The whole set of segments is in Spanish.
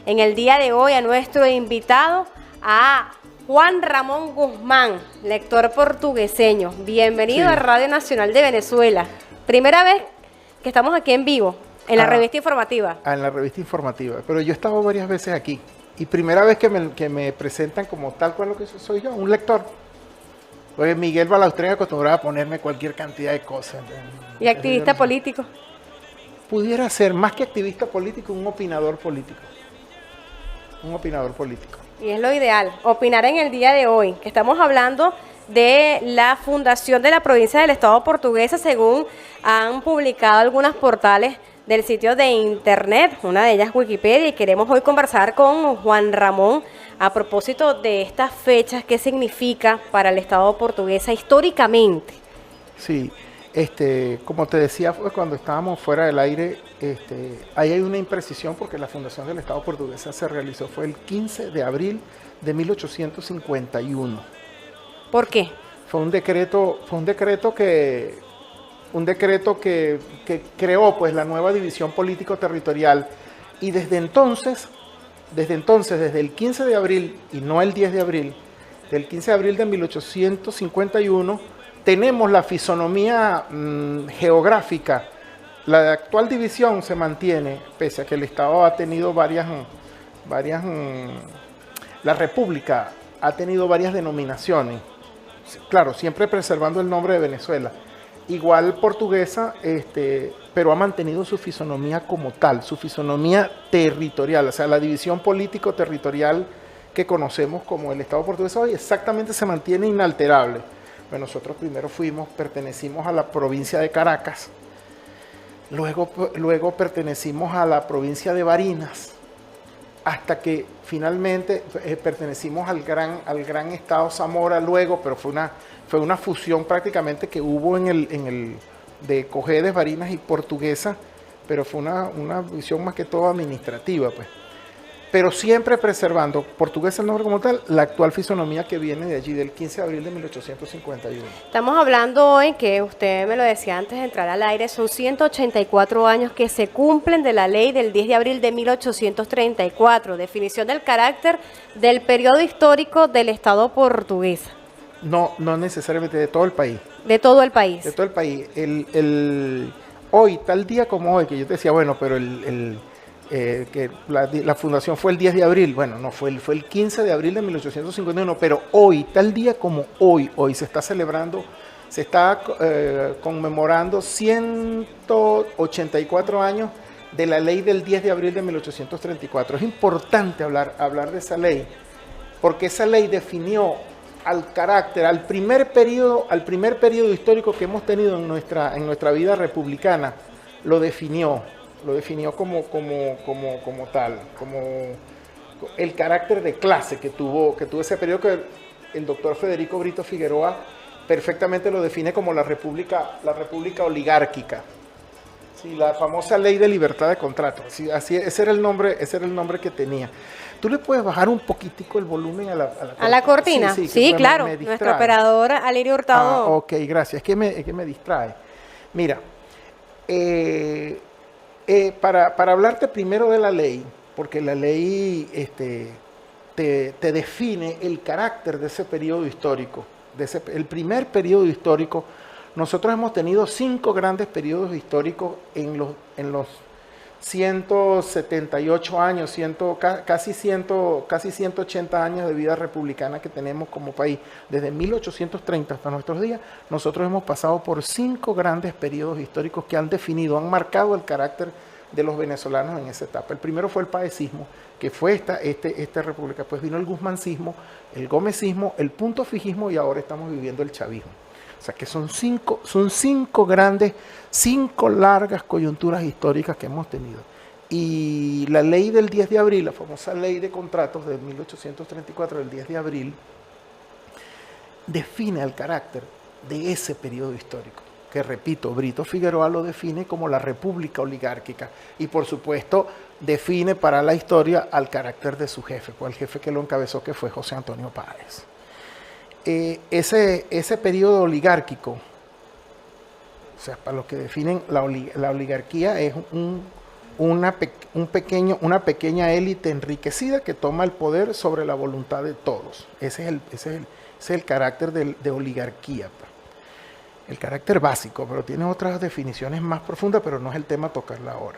en el día de hoy a nuestro invitado, a Juan Ramón Guzmán, lector portugueseño. Bienvenido a Radio Nacional de Venezuela. Primera vez que estamos aquí en vivo, en la revista informativa. En la revista informativa, pero yo he estado varias veces aquí. Y primera vez que me presentan como tal cual lo que soy yo, un lector. Porque Miguel Balaustegui acostumbraba a ponerme cualquier cantidad de cosas. ¿Y activista político? Pudiera ser, más que activista político, un opinador político. Un opinador político. Y es lo ideal, opinar en el día de hoy, que estamos hablando de la fundación de la provincia del Estado Portuguesa, según han publicado algunos portales del sitio de internet, una de ellas Wikipedia, y queremos hoy conversar con Juan Ramón a propósito de estas fechas, qué significa para el Estado portuguesa históricamente. Sí, como te decía cuando estábamos fuera del aire, ahí hay una imprecisión porque la fundación del Estado portuguesa se realizó, fue el 15 de abril de 1851. ¿Por qué? Fue un decreto que creó pues la nueva división político-territorial, y desde el 15 de abril, y no el 10 de abril, del 15 de abril de 1851, tenemos la fisonomía geográfica. La actual división se mantiene, pese a que el Estado ha tenido la República ha tenido varias denominaciones, claro, siempre preservando el nombre de Venezuela. Igual portuguesa, pero ha mantenido su fisonomía como tal, su fisonomía territorial, o sea, la división político-territorial que conocemos como el Estado portugués hoy exactamente se mantiene inalterable. Bueno, nosotros primero pertenecimos a la provincia de Caracas, luego pertenecimos a la provincia de Barinas, hasta que finalmente pertenecimos al gran estado Zamora luego, pero fue una fusión prácticamente que hubo de Cojedes, Barinas y Portuguesa, pero fue una visión más que todo administrativa, pues. Pero siempre preservando, Portuguesa el nombre como tal, la actual fisonomía que viene de allí, del 15 de abril de 1851. Estamos hablando hoy, que usted me lo decía antes de entrar al aire, son 184 años que se cumplen de la ley del 10 de abril de 1834, definición del carácter del periodo histórico del Estado portugués. No necesariamente de todo el país. De todo el país. De todo el país. Hoy, tal día como hoy, que yo te decía, bueno, pero que la fundación fue el 10 de abril, bueno, no, fue el 15 de abril de 1851, pero hoy, tal día como hoy se está celebrando, se está conmemorando 184 años de la ley del 10 de abril de 1834. Es importante hablar de esa ley, porque esa ley definió al carácter, al primer periodo histórico que hemos tenido en nuestra vida republicana, lo definió como tal, como el carácter de clase que tuvo ese periodo, que el doctor Federico Brito Figueroa perfectamente lo define como la república oligárquica. Sí, la famosa ley de libertad de contrato. Sí, ese era el nombre que tenía. ¿Tú le puedes bajar un poquitico el volumen a la cortina? Sí, claro. Nuestro operador Alirio Hurtado. Ok, gracias. Es que me distrae. Mira, para hablarte primero de la ley, porque la ley te define el carácter de ese periodo histórico, el primer periodo histórico. Nosotros hemos tenido 5 grandes periodos históricos en los 178 años, casi 180 años de vida republicana que tenemos como país. Desde 1830 hasta nuestros días, nosotros hemos pasado por 5 grandes periodos históricos que han marcado el carácter de los venezolanos en esa etapa. El primero fue el paecismo, que fue esta república. Pues vino el guzmancismo, el gomecismo, el puntofijismo, y ahora estamos viviendo el chavismo. O sea que son 5 largas coyunturas históricas que hemos tenido. Y la ley del 10 de abril, la famosa ley de contratos de 1834, del 10 de abril, define el carácter de ese periodo histórico, que repito, Brito Figueroa lo define como la república oligárquica, y por supuesto define para la historia al carácter de su jefe, pues el jefe que lo encabezó, que fue José Antonio Páez. Ese periodo oligárquico, o sea, para los que definen la oligarquía, es una pequeña élite enriquecida que toma el poder sobre la voluntad de todos. Ese es el carácter de oligarquía. El carácter básico, pero tiene otras definiciones más profundas, pero no es el tema tocarla ahora.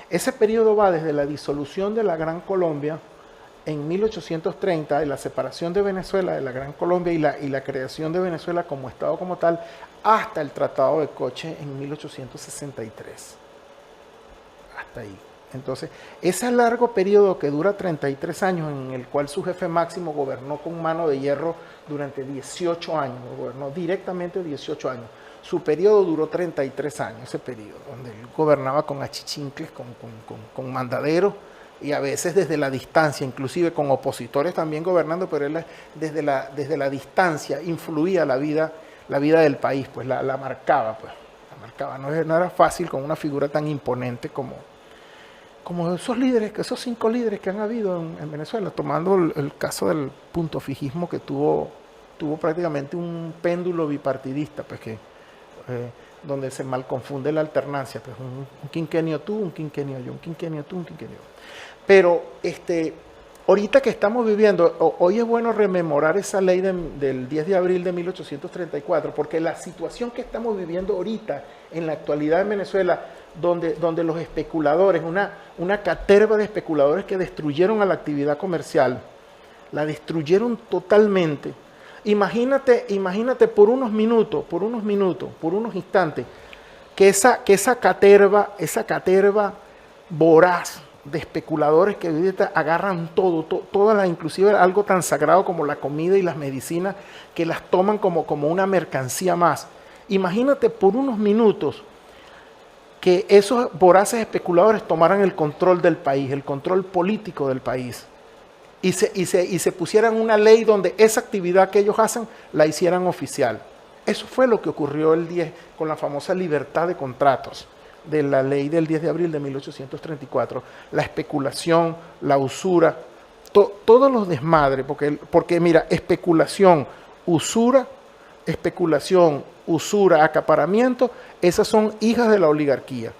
Ese periodo va desde la disolución de la Gran Colombia en 1830, y la separación de Venezuela de la Gran Colombia y la creación de Venezuela como Estado como tal, hasta el Tratado de Coche en 1863. Hasta ahí. Entonces, ese largo periodo que dura 33 años, en el cual su jefe máximo gobernó con mano de hierro durante 18 años, gobernó directamente 18 años. Su periodo duró 33 años, ese periodo, donde él gobernaba con achichincles, con mandaderos, y a veces desde la distancia, inclusive con opositores también gobernando, pero él desde la distancia influía la vida del país, pues la marcaba, pues. No era fácil con una figura tan imponente como esos líderes, esos 5 líderes que han habido en Venezuela, tomando el caso del punto fijismo, que tuvo prácticamente un péndulo bipartidista, pues donde se mal confunde la alternancia, pues un quinquenio tú, un quinquenio yo, un quinquenio tú, un quinquenio yo. Pero ahorita que estamos viviendo, hoy es bueno rememorar esa ley del 10 de abril de 1834, porque la situación que estamos viviendo ahorita, en la actualidad en Venezuela, donde los especuladores, una caterva de especuladores que destruyeron a la actividad comercial, la destruyeron totalmente. Imagínate por unos minutos, por unos instantes, que esa caterva voraz de especuladores que ahorita agarran inclusive algo tan sagrado como la comida y las medicinas, que las toman como una mercancía más. Imagínate por unos minutos que esos voraces especuladores tomaran el control del país, el control político del país, y se pusieran una ley donde esa actividad que ellos hacen la hicieran oficial. Eso fue lo que ocurrió el 10 con la famosa libertad de contratos de la ley del 10 de abril de 1834, la especulación, la usura, todos los desmadres, porque mira, especulación, usura, acaparamiento, esas son hijas de la oligarquía.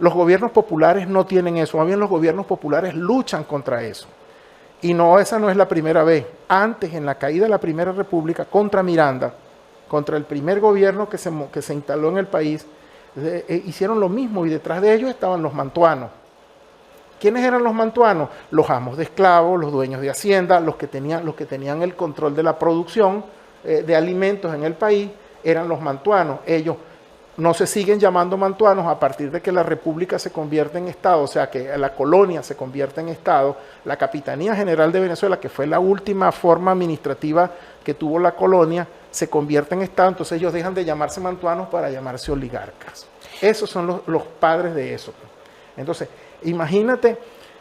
Los gobiernos populares no tienen eso, más bien los gobiernos populares luchan contra eso. Y esa no es la primera vez. Antes, en la caída de la Primera República, contra Miranda, contra el primer gobierno que se instaló en el país, hicieron lo mismo, y detrás de ellos estaban los mantuanos. ¿Quiénes eran los mantuanos? Los amos de esclavos, los dueños de hacienda, los que tenían el control de la producción de alimentos en el país, eran los mantuanos. Ellos no se siguen llamando mantuanos a partir de que la república se convierte en Estado, o sea, que la colonia se convierte en Estado. La Capitanía General de Venezuela, que fue la última forma administrativa que tuvo la colonia, se convierte en Estado, entonces ellos dejan de llamarse mantuanos para llamarse oligarcas. Esos son los padres de eso. Entonces, imagínate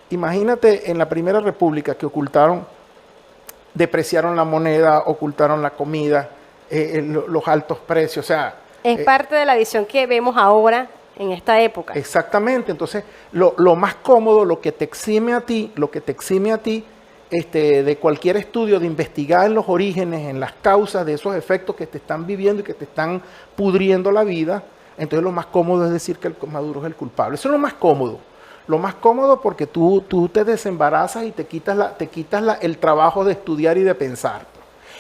en la Primera República que depreciaron la moneda, ocultaron la comida, los altos precios, o sea... Es parte de la visión que vemos ahora en esta época. Exactamente, entonces lo más cómodo, lo que te exime a ti, de cualquier estudio, de investigar en los orígenes, en las causas de esos efectos que te están viviendo y que te están pudriendo la vida, entonces lo más cómodo es decir que Maduro es el culpable. Eso es lo más cómodo. Lo más cómodo porque tú te desembarazas y te quitas el trabajo de estudiar y de pensar,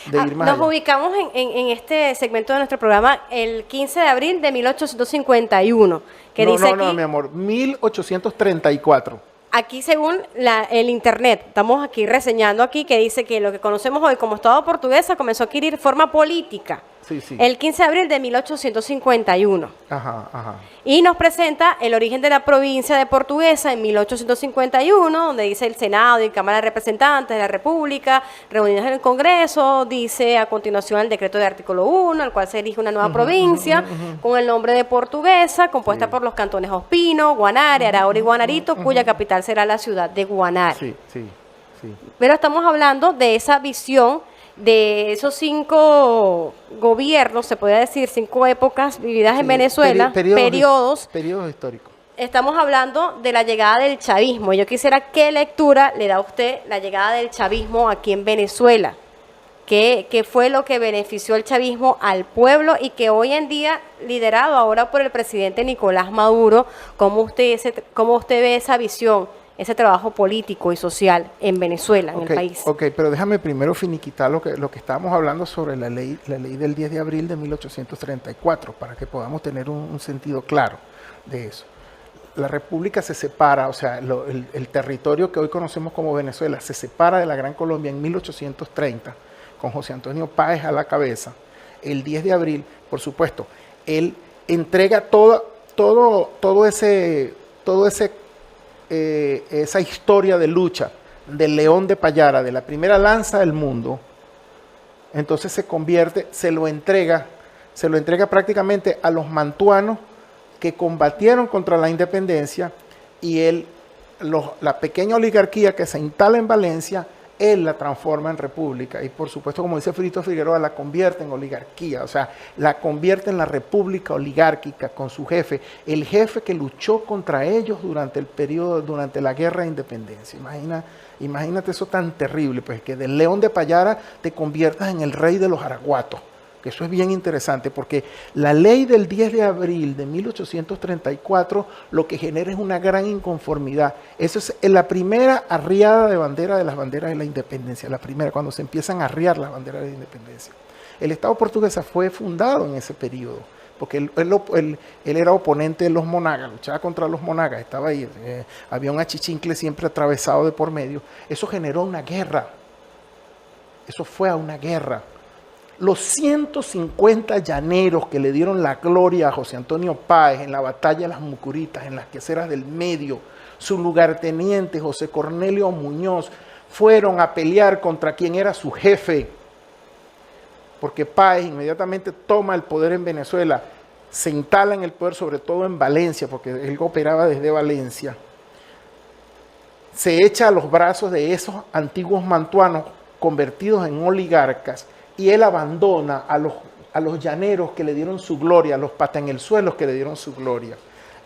de ir más allá. Ubicamos en este segmento de nuestro programa el 15 de abril de 1851, que dice aquí... No, mi amor, 1834. Aquí según el internet, estamos aquí reseñando aquí que dice que lo que conocemos hoy como Estado portuguesa comenzó a adquirir forma política el 15 de abril de 1851. Ajá. Y nos presenta el origen de la provincia de Portuguesa en 1851, donde dice el Senado y Cámara de Representantes de la República, reunidos en el Congreso, dice a continuación el decreto de artículo 1, al cual se elige una nueva provincia con el nombre de Portuguesa, compuesta por los cantones Ospino, Guanare, Araure y Guanarito, cuya capital será la ciudad de Guanare. Sí. Pero estamos hablando de esa visión de esos 5 gobiernos, se podría decir 5 épocas vividas en Venezuela, periodos históricos. Estamos hablando de la llegada del chavismo. Yo quisiera, ¿qué lectura le da a usted la llegada del chavismo aquí en Venezuela? ¿Qué fue lo que benefició el chavismo al pueblo y que hoy en día, liderado ahora por el presidente Nicolás Maduro, cómo usted ve esa visión, ese trabajo político y social en Venezuela, en el país? Ok, pero déjame primero finiquitar lo que estábamos hablando sobre la ley del 10 de abril de 1834, para que podamos tener un sentido claro de eso. La república se separa, o sea, el territorio que hoy conocemos como Venezuela se separa de la Gran Colombia en 1830, con José Antonio Páez a la cabeza. El 10 de abril, por supuesto, él entrega esa historia de lucha del León de Payara, de la primera lanza del mundo. Entonces se lo entrega prácticamente a los mantuanos que combatieron contra la independencia, y la pequeña oligarquía que se instala en Valencia, él la transforma en república, y por supuesto, como dice Fito Figueroa, la convierte en oligarquía, o sea, la convierte en la república oligárquica con su jefe, el jefe que luchó contra ellos durante la guerra de independencia. Imagínate eso tan terrible, pues, que del León de Payara te conviertas en el rey de los araguatos. Que eso es bien interesante, porque la ley del 10 de abril de 1834 lo que genera es una gran inconformidad. Eso es la primera arriada de bandera de las banderas de la independencia, la primera, cuando se empiezan a arriar las banderas de la independencia. El Estado portugués fue fundado en ese periodo, porque él era oponente de los monagas, luchaba contra los monagas, estaba ahí, había un achichincle siempre atravesado de por medio. Eso generó una guerra, eso fue a una guerra. Los 150 llaneros que le dieron la gloria a José Antonio Páez en la batalla de las Mucuritas, en las queseras del Medio, su lugarteniente José Cornelio Muñoz, fueron a pelear contra quien era su jefe, porque Páez inmediatamente toma el poder en Venezuela, se instala en el poder, sobre todo en Valencia, porque él operaba desde Valencia, se echa a los brazos de esos antiguos mantuanos convertidos en oligarcas, y él abandona a los llaneros que le dieron su gloria, a los pataenelzuelos que le dieron su gloria.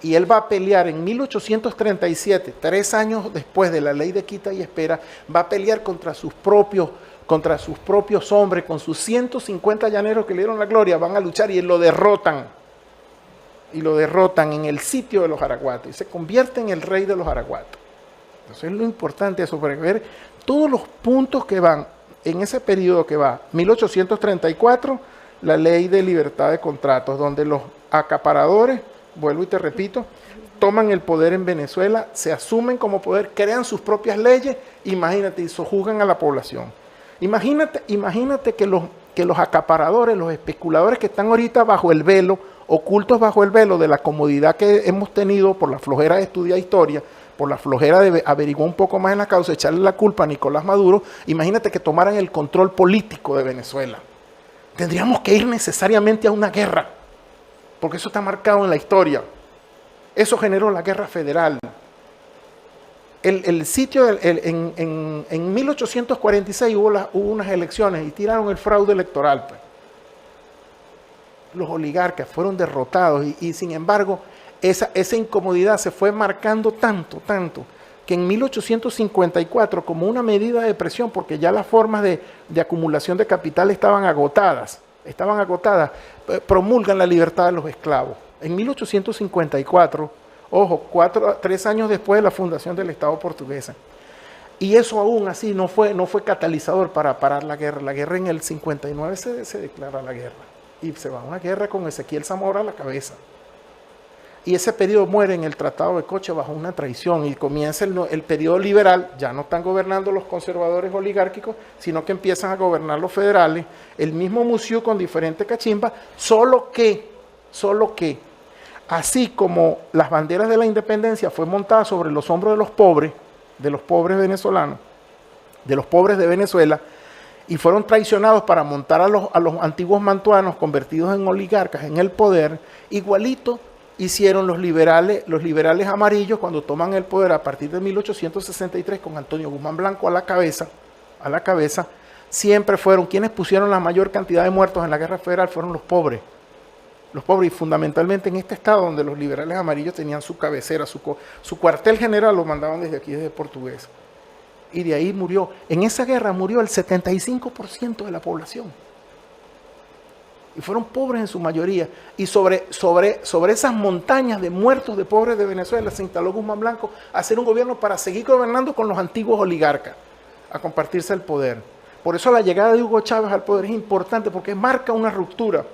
Y él va a pelear en 1837, 3 años después de la ley de quita y espera, va a pelear contra sus propios hombres, con sus 150 llaneros que le dieron la gloria, van a luchar y lo derrotan. Y lo derrotan en el sitio de los araguatos, y se convierte en el rey de los araguatos. Entonces es lo importante eso, para ver todos los puntos que van en ese periodo que va, 1834, la ley de libertad de contratos, donde los acaparadores, vuelvo y te repito, toman el poder en Venezuela, se asumen como poder, crean sus propias leyes, imagínate, y sojuzgan a la población. Imagínate que los acaparadores, los especuladores que están ahorita bajo el velo, ocultos bajo el velo de la comodidad que hemos tenido por la flojera de estudiar historia, por la flojera de averiguar un poco más en la causa, echarle la culpa a Nicolás Maduro, imagínate que tomaran el control político de Venezuela. Tendríamos que ir necesariamente a una guerra, porque eso está marcado en la historia. Eso generó la guerra federal. El sitio, en 1846 hubo unas elecciones y tiraron el fraude electoral, pues. Los oligarcas fueron derrotados y sin embargo, esa incomodidad se fue marcando tanto, que en 1854, como una medida de presión, porque ya las formas de acumulación de capital estaban agotadas, promulgan la libertad de los esclavos. En 1854, ojo, 3 años después de la fundación del Estado portugués. Y eso aún así no fue catalizador para parar la guerra. La guerra en el 59 se declara la guerra. Y se va a una guerra con Ezequiel Zamora a la cabeza. Y ese periodo muere en el Tratado de Coche bajo una traición y comienza el periodo liberal. Ya no están gobernando los conservadores oligárquicos, sino que empiezan a gobernar los federales, el mismo Muciú con diferentes cachimbas, solo que, así como las banderas de la independencia fue montada sobre los hombros de los pobres venezolanos, de los pobres de Venezuela, y fueron traicionados para montar a los antiguos mantuanos convertidos en oligarcas en el poder, igualito hicieron los liberales amarillos cuando toman el poder a partir de 1863 con Antonio Guzmán Blanco a la cabeza, siempre fueron quienes pusieron la mayor cantidad de muertos en la guerra federal, fueron los pobres y fundamentalmente en este estado donde los liberales amarillos tenían su cabecera, su cuartel general lo mandaban desde aquí, desde Portuguesa. y de ahí murió. En esa guerra murió el 75% de la población. Y fueron pobres en su mayoría. Y sobre esas montañas de muertos de pobres de Venezuela se instaló Guzmán Blanco a hacer un gobierno para seguir gobernando con los antiguos oligarcas, a compartirse el poder. Por eso la llegada de Hugo Chávez al poder es importante, porque marca una ruptura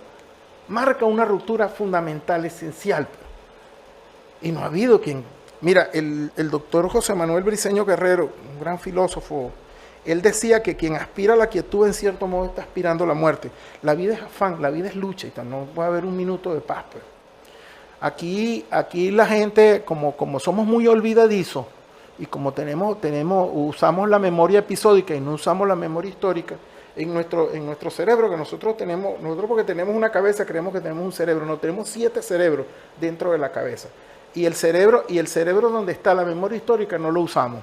fundamental, esencial. Y no ha habido quien... Mira, el doctor José Manuel Briceño Guerrero, un gran filósofo, él decía que quien aspira a la quietud en cierto modo está aspirando a la muerte. La vida es afán, la vida es lucha, y no puede haber un minuto de paz. Pues. Aquí la gente, como somos muy olvidadizos, y como usamos la memoria episódica y no usamos la memoria histórica, en nuestro cerebro, que nosotros porque tenemos una cabeza, creemos que tenemos un cerebro, no, tenemos 7 cerebros dentro de la cabeza. Y el cerebro donde está la memoria histórica no lo usamos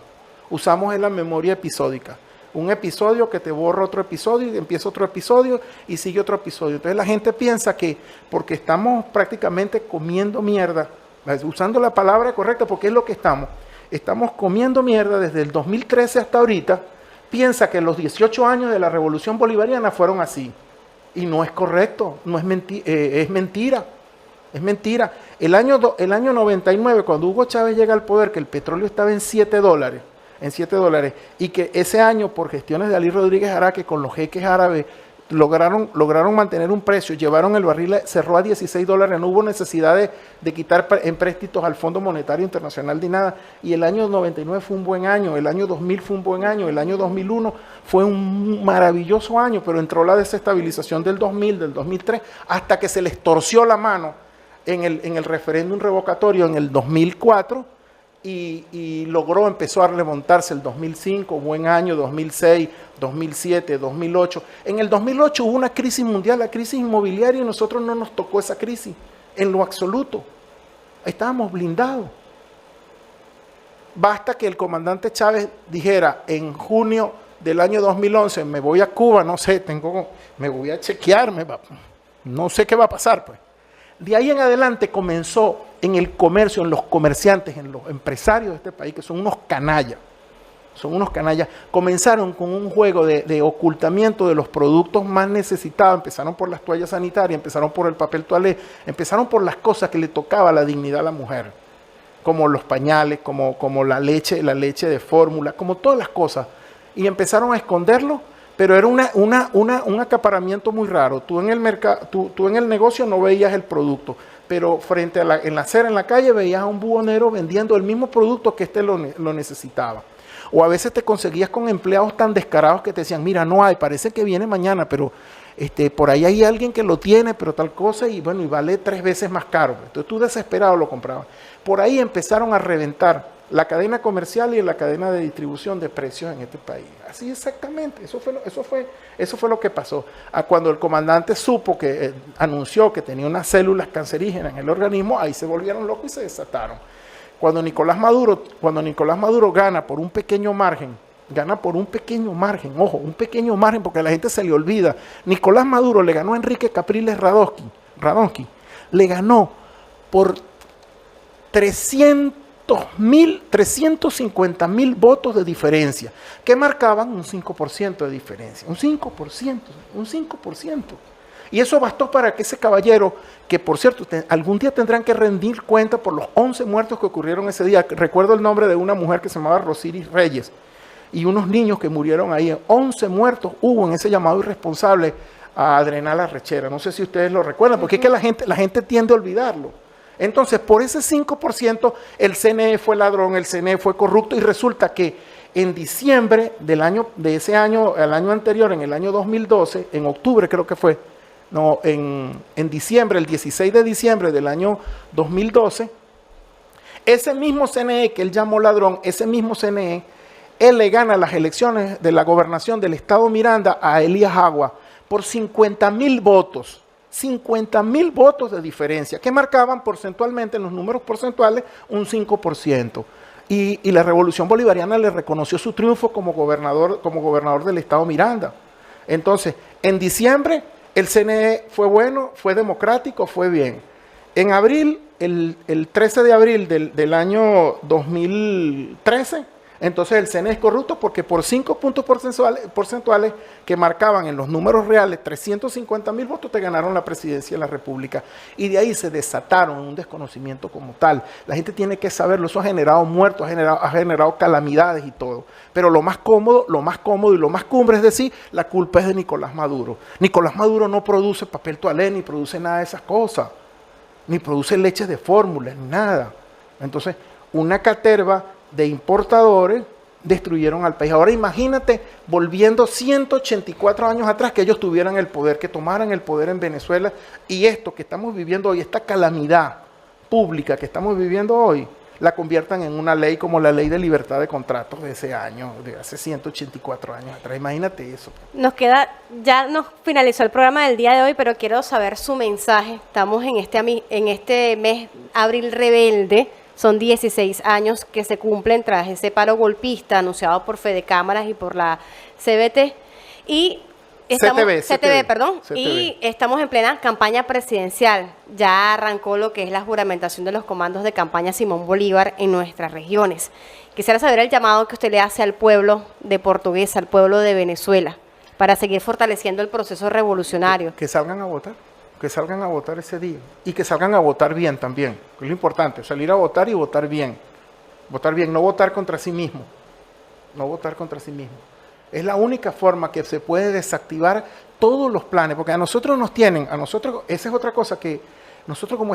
en la memoria episódica. Un episodio que te borra otro episodio y empieza otro episodio y sigue otro episodio. Entonces la gente piensa que porque estamos prácticamente comiendo mierda, usando la palabra correcta porque es lo que estamos comiendo mierda desde el 2013 hasta ahorita, piensa que los 18 años de la Revolución Bolivariana fueron así. Y no es correcto, es mentira. Es mentira. El año 99, cuando Hugo Chávez llega al poder, que el petróleo estaba en $7, y que ese año, por gestiones de Ali Rodríguez Araque, con los jeques árabes, lograron mantener un precio, llevaron el barril, cerró a $16, no hubo necesidad de quitar empréstitos al Fondo Monetario Internacional ni nada, y el año 99 fue un buen año, el año 2000 fue un buen año, el año 2001 fue un maravilloso año, pero entró la desestabilización del 2000, del 2003, hasta que se les torció la mano en el referéndum revocatorio en el 2004, y empezó a remontarse el 2005, buen año, 2006, 2007, 2008. En el 2008 hubo una crisis mundial, la crisis inmobiliaria, y nosotros no nos tocó esa crisis, en lo absoluto. Estábamos blindados. Basta que el comandante Chávez dijera en junio del año 2011, me voy a Cuba, no sé, me voy a chequear, no sé qué va a pasar, pues. De ahí en adelante comenzó en el comercio, en los comerciantes, en los empresarios de este país, que son unos canallas, comenzaron con un juego de ocultamiento de los productos más necesitados. Empezaron por las toallas sanitarias, empezaron por el papel toalé, empezaron por las cosas que le tocaba la dignidad a la mujer, como los pañales, como la leche de fórmula, como todas las cosas, y empezaron a esconderlo. Pero era un acaparamiento muy raro. Tú en el negocio no veías el producto, pero en la acera, en la calle, veías a un buhonero vendiendo el mismo producto que lo necesitaba. O a veces te conseguías con empleados tan descarados que te decían, mira, no hay, parece que viene mañana, pero por ahí hay alguien que lo tiene, pero tal cosa, y vale 3 veces más caro. Entonces tú desesperado lo comprabas. Por ahí empezaron a reventar la cadena comercial y la cadena de distribución de precios en este país. Así exactamente, eso fue lo que pasó. Cuando el comandante supo anunció que tenía unas células cancerígenas en el organismo, ahí se volvieron locos y se desataron. Cuando Nicolás Maduro gana por un pequeño margen, ojo, un pequeño margen, porque a la gente se le olvida. Nicolás Maduro le ganó a Enrique Capriles Radonsky, le ganó por 350.000 votos de diferencia, que marcaban un 5% de diferencia, un 5%. Y eso bastó para que ese caballero, que por cierto, algún día tendrán que rendir cuenta por los 11 muertos que ocurrieron ese día. Recuerdo el nombre de una mujer que se llamaba Rosiris Reyes, y unos niños que murieron ahí. 11 muertos hubo en ese llamado irresponsable a Adrenal Arrechera. No sé si ustedes lo recuerdan, porque es que la gente tiende a olvidarlo. Entonces, por ese 5%, el CNE fue ladrón, el CNE fue corrupto, y resulta que en diciembre de ese año, el año anterior, en el año 2012, en octubre creo que fue, en diciembre, el 16 de diciembre del año 2012, ese mismo CNE que él llamó ladrón, ese mismo CNE, él le gana las elecciones de la gobernación del estado Miranda a Elías Agua por 50.000 votos. 50.000 votos de diferencia, que marcaban porcentualmente, en los números porcentuales, un 5%. Y la Revolución Bolivariana le reconoció su triunfo como gobernador del estado Miranda. Entonces, en diciembre, el CNE fue bueno, fue democrático, fue bien. En abril, el 13 de abril del año 2013, Entonces el CNE es corrupto porque por 5 puntos porcentuales que marcaban en los números reales 350.000 votos te ganaron la presidencia de la República. Y de ahí se desataron un desconocimiento como tal. La gente tiene que saberlo, eso ha generado muertos, ha generado calamidades y todo. Pero lo más cómodo y lo más cumbre es decir, la culpa es de Nicolás Maduro. Nicolás Maduro no produce papel toalé, ni produce nada de esas cosas, ni produce leches de fórmula, ni nada. Entonces, una caterva de importadores destruyeron al país. Ahora imagínate volviendo 184 años atrás que ellos tuvieran el poder, que tomaran el poder en Venezuela y esto que estamos viviendo hoy, esta calamidad pública que estamos viviendo hoy, la conviertan en una ley como la ley de libertad de contratos de ese año, de hace 184 años atrás. Imagínate eso. Ya nos finalizó el programa del día de hoy, pero quiero saber su mensaje. Estamos en este mes Abril Rebelde. Son 16 años que se cumplen tras ese paro golpista anunciado por Fedecámaras y por la CBT. Y estamos, CTV. Y estamos en plena campaña presidencial. Ya arrancó lo que es la juramentación de los comandos de campaña Simón Bolívar en nuestras regiones. Quisiera saber el llamado que usted le hace al pueblo de Portuguesa, al pueblo de Venezuela, para seguir fortaleciendo el proceso revolucionario. Que salgan a votar. Que salgan a votar ese día y que salgan a votar bien también, que es lo importante, salir a votar y votar bien, no votar contra sí mismo, es la única forma que se puede desactivar todos los planes, porque a nosotros esa es otra cosa que nosotros como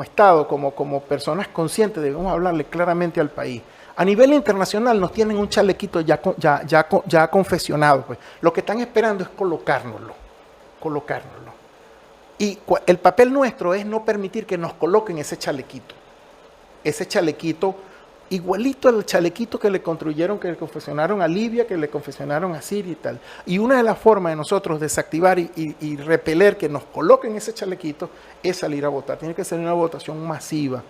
Estado, como personas conscientes debemos hablarle claramente al país. A nivel internacional nos tienen un chalequito ya confesionado, pues. Lo que están esperando es colocárnoslo. Y el papel nuestro es no permitir que nos coloquen ese chalequito igualito al chalequito que le construyeron, que le confesionaron a Libia, que le confesionaron a Siria y tal. Y una de las formas de nosotros desactivar y repeler que nos coloquen ese chalequito es salir a votar. Tiene que ser una votación masiva,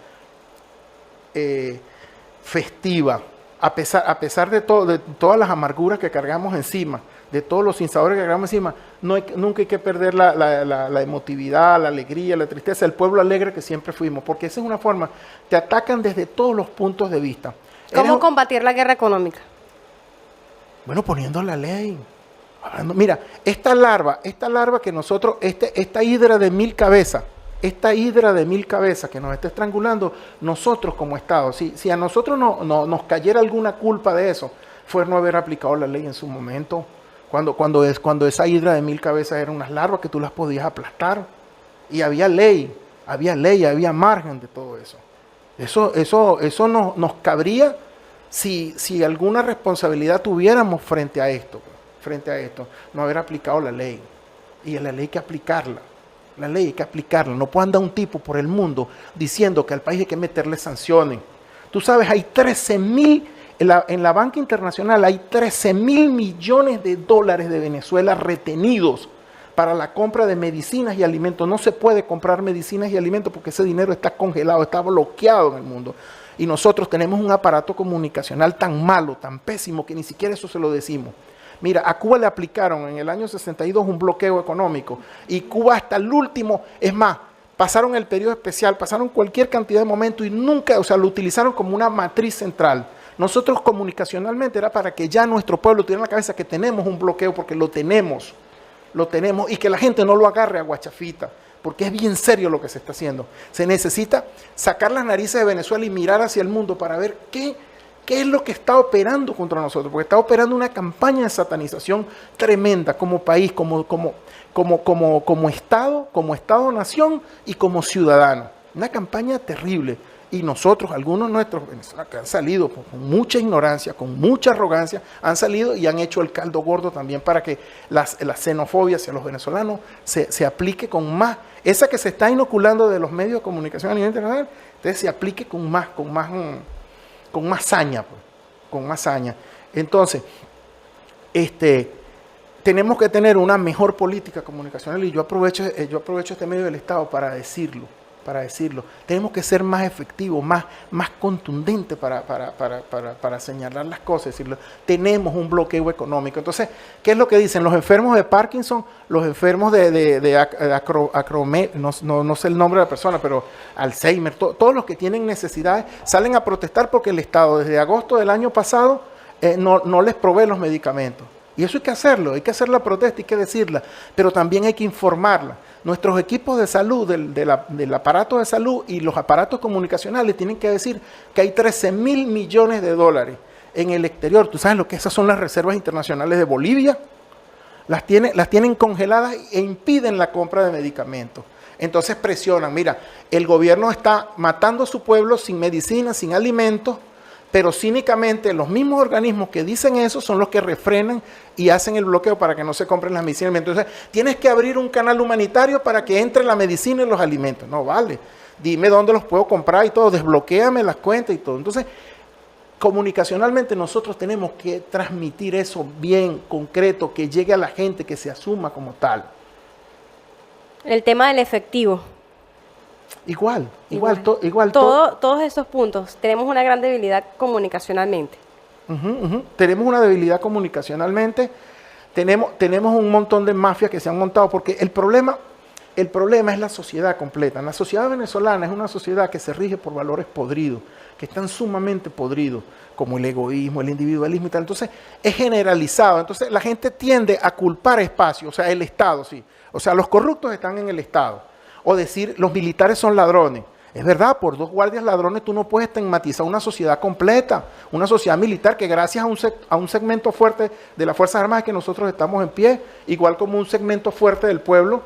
festiva, a pesar de todas las amarguras que cargamos encima, de todos los sinsabores que cargamos encima, nunca hay que perder la emotividad, la alegría, la tristeza, el pueblo alegre que siempre fuimos, porque esa es una forma, te atacan desde todos los puntos de vista. ¿Cómo combatir la guerra económica? Bueno, poniendo la ley. Mira, esta larva que nosotros, esta hidra de 1000 cabezas, que nos está estrangulando, nosotros como Estado, si a nosotros nos cayera alguna culpa de eso, fue no haber aplicado la ley en su momento, cuando esa hidra de 1000 cabezas eran unas larvas que tú las podías aplastar, y había ley, había margen de todo eso. Eso nos cabría si alguna responsabilidad tuviéramos frente a esto, no haber aplicado la ley, y la ley hay que aplicarla. No puede andar un tipo por el mundo diciendo que al país hay que meterle sanciones. Tú sabes, hay 13.000, en la banca internacional hay 13.000 millones de dólares de Venezuela retenidos para la compra de medicinas y alimentos. No se puede comprar medicinas y alimentos porque ese dinero está congelado, está bloqueado en el mundo. Y nosotros tenemos un aparato comunicacional tan malo, tan pésimo, que ni siquiera eso se lo decimos. Mira, a Cuba le aplicaron en el año 62 un bloqueo económico y Cuba hasta el último, es más, pasaron el periodo especial, pasaron cualquier cantidad de momentos y nunca, lo utilizaron como una matriz central. Nosotros comunicacionalmente era para que ya nuestro pueblo tuviera en la cabeza que tenemos un bloqueo porque lo tenemos y que la gente no lo agarre a guachafita, porque es bien serio lo que se está haciendo. Se necesita sacar las narices de Venezuela y mirar hacia el mundo para ver qué es lo que está operando contra nosotros, porque está operando una campaña de satanización tremenda como país, como Estado-nación y como ciudadano. Una campaña terrible. Y nosotros, algunos nuestros venezolanos que han salido con mucha ignorancia, con mucha arrogancia, han salido y han hecho el caldo gordo también para que la xenofobia hacia los venezolanos se aplique con más. Esa que se está inoculando de los medios de comunicación a nivel internacional, entonces se aplique con más saña, pues, con más saña. Entonces, tenemos que tener una mejor política comunicacional y yo aprovecho este medio del Estado para decirlo. para decirlo. Tenemos que ser más efectivos, más contundentes para señalar las cosas, decirlo. Tenemos un bloqueo económico. Entonces, ¿qué es lo que dicen? Los enfermos de Parkinson, los enfermos no sé el nombre de la persona, pero Alzheimer, todos los que tienen necesidades salen a protestar porque el Estado desde agosto del año pasado no les provee los medicamentos. Y eso hay que hacerlo, hay que hacer la protesta, hay que decirla, pero también hay que informarla. Nuestros equipos de salud, del aparato de salud y los aparatos comunicacionales tienen que decir que hay 13.000 millones de dólares en el exterior. ¿Tú sabes lo que esas son las reservas internacionales de Bolivia? Las tienen congeladas e impiden la compra de medicamentos. Entonces presionan, mira, el gobierno está matando a su pueblo sin medicina, sin alimentos, pero cínicamente los mismos organismos que dicen eso son los que refrenan y hacen el bloqueo para que no se compren las medicinas. Entonces, tienes que abrir un canal humanitario para que entre la medicina y los alimentos. No vale, dime dónde los puedo comprar y todo, desbloquéame las cuentas y todo. Entonces, comunicacionalmente nosotros tenemos que transmitir eso bien, concreto, que llegue a la gente, que se asuma como tal. El tema del efectivo. Igual. Todos esos puntos, tenemos una gran debilidad comunicacionalmente. Tenemos una debilidad comunicacionalmente, tenemos un montón de mafias que se han montado, porque el problema es la sociedad completa. La sociedad venezolana es una sociedad que se rige por valores podridos, que están sumamente podridos, como el egoísmo, el individualismo y tal. Entonces, es generalizado. Entonces, la gente tiende a culpar espacios, o sea, el Estado, sí. O sea, los corruptos están en el Estado. O decir, los militares son ladrones. Es verdad, por 2 guardias ladrones tú no puedes estigmatizar una sociedad completa, una sociedad militar que gracias a un segmento fuerte de las Fuerzas Armadas que nosotros estamos en pie, igual como un segmento fuerte del pueblo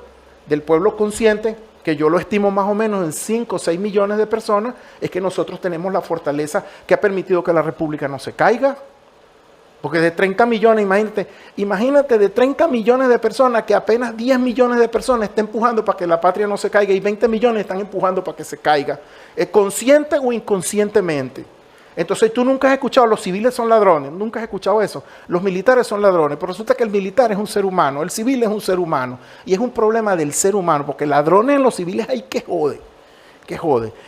consciente, que yo lo estimo más o menos en 5 o 6 millones de personas, es que nosotros tenemos la fortaleza que ha permitido que la República no se caiga. Porque de 30 millones, imagínate de 30 millones de personas que apenas 10 millones de personas estén empujando para que la patria no se caiga y 20 millones están empujando para que se caiga, consciente o inconscientemente. Entonces tú nunca has escuchado, los civiles son ladrones, nunca has escuchado eso, los militares son ladrones, pero resulta que el militar es un ser humano, el civil es un ser humano, y es un problema del ser humano, porque ladrones en los civiles hay que jode.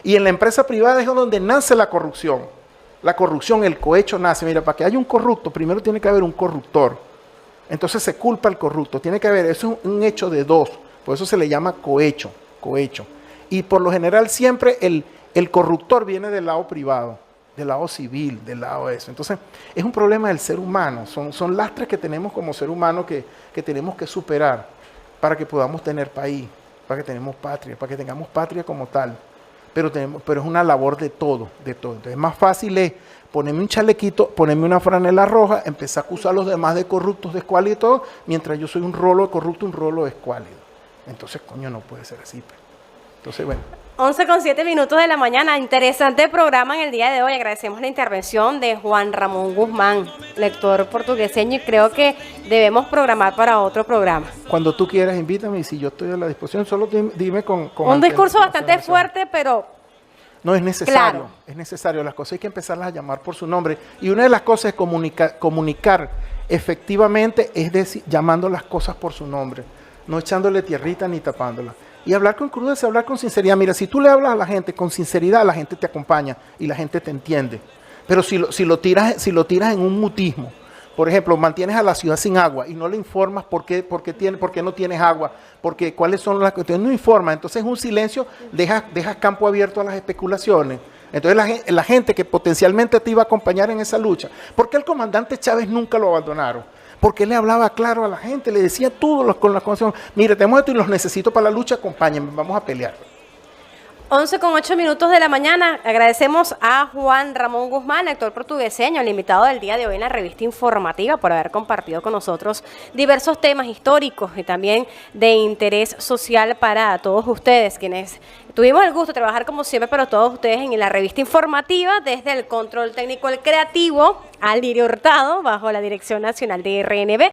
Y en la empresa privada es donde nace la corrupción. La corrupción, el cohecho nace. Mira, para que haya un corrupto, primero tiene que haber un corruptor. Entonces se culpa al corrupto. Tiene que haber, eso es un hecho de dos. Por eso se le llama cohecho. Y por lo general siempre el corruptor viene del lado privado, del lado civil, del lado de eso. Entonces es un problema del ser humano. Son lastres que tenemos como ser humano que tenemos que superar para que podamos tener país, para que tengamos patria como tal. Pero es una labor de todo. Entonces, más fácil es ponerme un chalequito, ponerme una franela roja, empezar a acusar a los demás de corruptos, de escuálidos y todo, mientras yo soy un rolo de corrupto, un rolo de escuálido. Entonces, coño, no puede ser así. Entonces, bueno. 11:07 de la mañana, interesante programa en el día de hoy. Agradecemos la intervención de Juan Ramón Guzmán, lector portugueseño, y creo que debemos programar para otro programa. Cuando tú quieras, invítame y si yo estoy a la disposición, solo dime con un discurso bastante fuerte, pero... No, es necesario, claro. Es necesario. Las cosas hay que empezarlas a llamar por su nombre. Y una de las cosas es comunicar efectivamente, es decir, llamando las cosas por su nombre, no echándole tierrita ni tapándola. Y hablar con crudeza, hablar con sinceridad. Mira, si tú le hablas a la gente con sinceridad, la gente te acompaña y la gente te entiende. Pero si lo tiras en un mutismo, por ejemplo, mantienes a la ciudad sin agua y no le informas por qué no tienes agua, porque cuáles son las cuestiones, no informas, entonces es un silencio, dejas campo abierto a las especulaciones. Entonces la gente que potencialmente te iba a acompañar en esa lucha, ¿por qué el comandante Chávez nunca lo abandonaron? Porque él le hablaba claro a la gente, le decía todo con la condición, mire, tenemos esto y los necesito para la lucha, acompáñenme, vamos a pelear. 11:08 de la mañana, agradecemos a Juan Ramón Guzmán, lector portugueseño, el invitado del día de hoy en la revista informativa, por haber compartido con nosotros diversos temas históricos y también de interés social para todos ustedes, quienes tuvimos el gusto de trabajar como siempre, pero todos ustedes en la revista informativa, desde el control técnico, el creativo, Alirio Hurtado, bajo la dirección nacional de RNB.